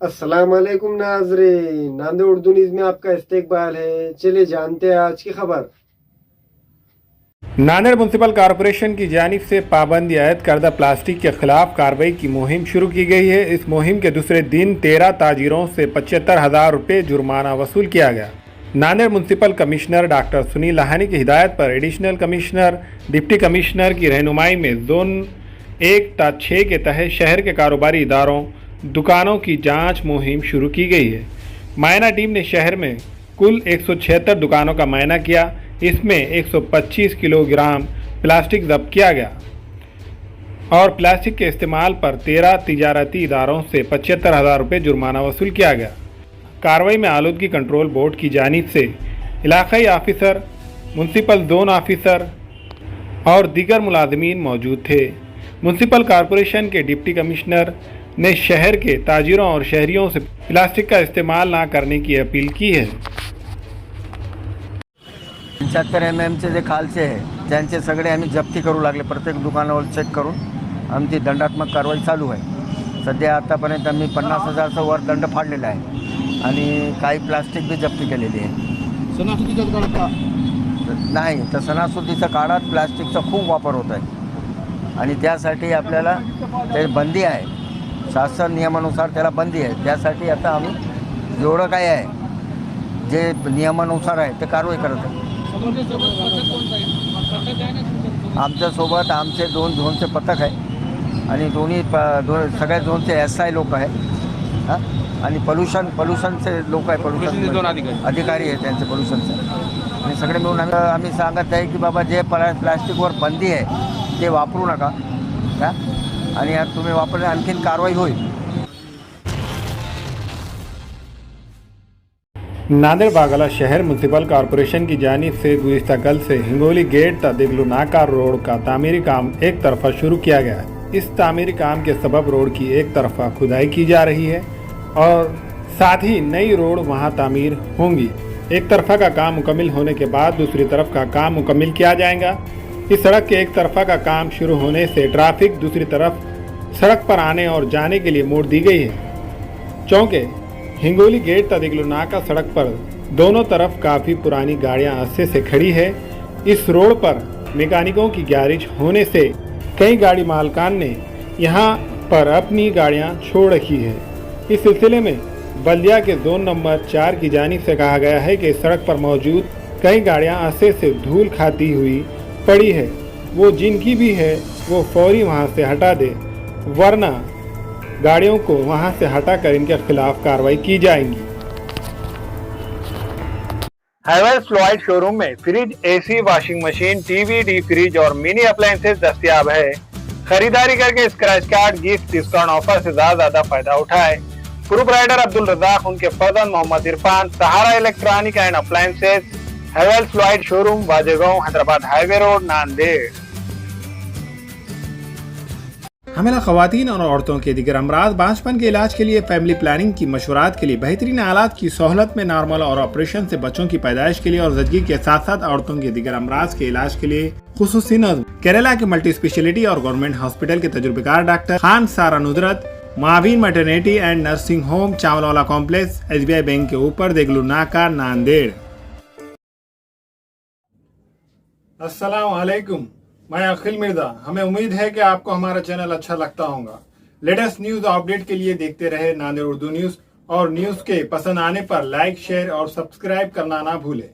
अस्सलाम वालेकुम नाजरीन, नांदेड़ उर्दू न्यूज में आपका इस्तकबाल है। चलिए जानते हैं आज की खबर। नांदेड़ म्युनिसिपल कॉरपोरेशन की जानिब से पाबंदी आयद करदा प्लास्टिक के खिलाफ कार्रवाई की मुहिम शुरू की गई है। इस मुहिम के दूसरे दिन 13 ताजिरों से 75,000 रुपये जुर्माना वसूल किया गया। Nanded municipal commissioner doctor Sunil Lahani की हिदायत पर एडिशनल कमिश्नर डिप्टी कमिश्नर की रहनुमाई में जोन 1-6 के तहत शहर के कारोबारी इदारों दुकानों की जांच मुहिम शुरू की गई है। मायना टीम ने शहर में कुल 176 दुकानों का मायना किया। इसमें 125 किलोग्राम प्लास्टिक जब्त किया गया और प्लास्टिक के इस्तेमाल पर 13 तिजारती इदारों से 75,000 रुपये जुर्माना वसूल किया गया। कार्रवाई में आलूदगी कंट्रोल बोर्ड की जानिब से इलाकाई ऑफिसर, म्युनिसिपल जोन ऑफिसर और दीगर मुलाजमीन मौजूद थे। म्युनिसिपल कॉरपोरेशन के डिप्टी कमिश्नर ने शहर के ताजिरों और शहरियों से प्लास्टिक का इस्तेमाल ना करने की अपील की है। 75 MM जे खालचे आहे त्यांचे सगळे आम्ही जप्ती करू लागले। प्रत्येक दुकानावर चेक करून आमची दंडात्मक कारवाई चालू आहे। सध्या आतापर्यंत आम्ही 50,000चा वर दंड फाडलेला आहे आणि काही प्लास्टिक बी जप्ती केलेली आहे। सणासुदीच्या काळात नाही तर सणासुदीच्या काळात प्लास्टिकचा खूप वापर होत आहे आणि त्यासाठी आपल्याला ते बंदी आहे। शासन नियमानुसार त्याला बंदी आहे। त्यासाठी आता आम्ही जेवढं काय आहे जे नियमानुसार आहे ते कारवाई करत आहे। आमच्यासोबत आमचे 2 झोनचे पथक आहे आणि सगळ्या झोनचे SI लोक आहेत हां आणि पोल्युशनचे लोक आहे। पोल्युशन अधिकारी आहे त्यांचे पोल्युशनचे आणि सगळे मिळून आम्ही सांगत आहे की बाबा जे प्लास्टिकवर बंदी आहे ते वापरू नका हां आणि यात तुम्ही वापरले आणखीन कारवाई होईल। नांदेड़ बागला शहर म्युनिसिपल कॉरपोरेशन की जानिब से गुज़िश्ता कल से हिंगोली गेट देगलू नाका रोड का तामीरी काम एक तरफा शुरू किया गया है। इस तामीरी काम के सबब रोड की एक तरफा खुदाई की जा रही है और साथ ही नई रोड वहां तामीर होंगी। एक तरफा का काम मुकम्मिल होने के बाद दूसरी तरफ का काम मुकम्मिल किया जाएगा। इस सड़क के एक तरफा का काम शुरू होने से ट्रैफिक दूसरी तरफ सड़क पर आने और जाने के लिए मोड़ दी गई है। चौंके हिंगोली गेट देगलू नाका सड़क पर दोनों तरफ काफ़ी पुरानी गाड़ियां अरसे से खड़ी है। इस रोड पर मैकेनिकों की गैरेज होने से कई गाड़ी मालकान ने यहां पर अपनी गाड़ियां छोड़ रखी है। इस सिलसिले में बल्दिया के जोन नंबर 4 की जानिब से कहा गया है कि इस सड़क पर मौजूद कई गाड़ियां अरसे से धूल खाती हुई पड़ी है। वो जिनकी भी है वो फौरी वहां से हटा दे, वरना गाड़ियों को वहां से हटाकर इनके खिलाफ कार्रवाई की जाएगी। हैवेल्स फ्लोराइड शोरूम में fridge, AC, washing machine, TV, D fridge और मिनी अप्लायंसेज दस्तयाब है। खरीदारी करके scratch card, gift, discount offer से ज्यादा फायदा उठाए। ग्रुप राइडर अब्दुल रज़ाक, उनके फर्जंद Mohammad Irfan, Sahara electronic and appliances, Havells Fluoride showroom, Wajegaon, Hyderabad highway road, Nanded. हमेला ख़वातीन और औरतों के दिगर अमराज, बांझपन के इलाज के लिए, फैमिली प्लानिंग की मशवरात के लिए, बेहतरीन आलात की सहूलत में, नॉर्मल और ऑपरेशन से बच्चों की पैदाइश के लिए और ज़चगी के साथ साथ औरतों के दिगर अमराज के इलाज के लिए खुसूसी नज़्म केरला के मल्टी स्पेशलिटी और गवर्नमेंट हॉस्पिटल के तजुर्बेकार डॉक्टर खान सारा नुदरत, मावीन maternity and nursing home, Chawalwala complex, SBI bank के ऊपर, देगलू नाका, नांदेड़। अस्सलाम वालेकुम, मैं अखिल मिर्जा। हमें उम्मीद है कि आपको हमारा चैनल अच्छा लगता होगा। लेटेस्ट न्यूज अपडेट के लिए देखते रहे नांदेड़ उर्दू न्यूज और न्यूज के पसंद आने पर लाइक, शेयर और सब्सक्राइब करना ना भूलें।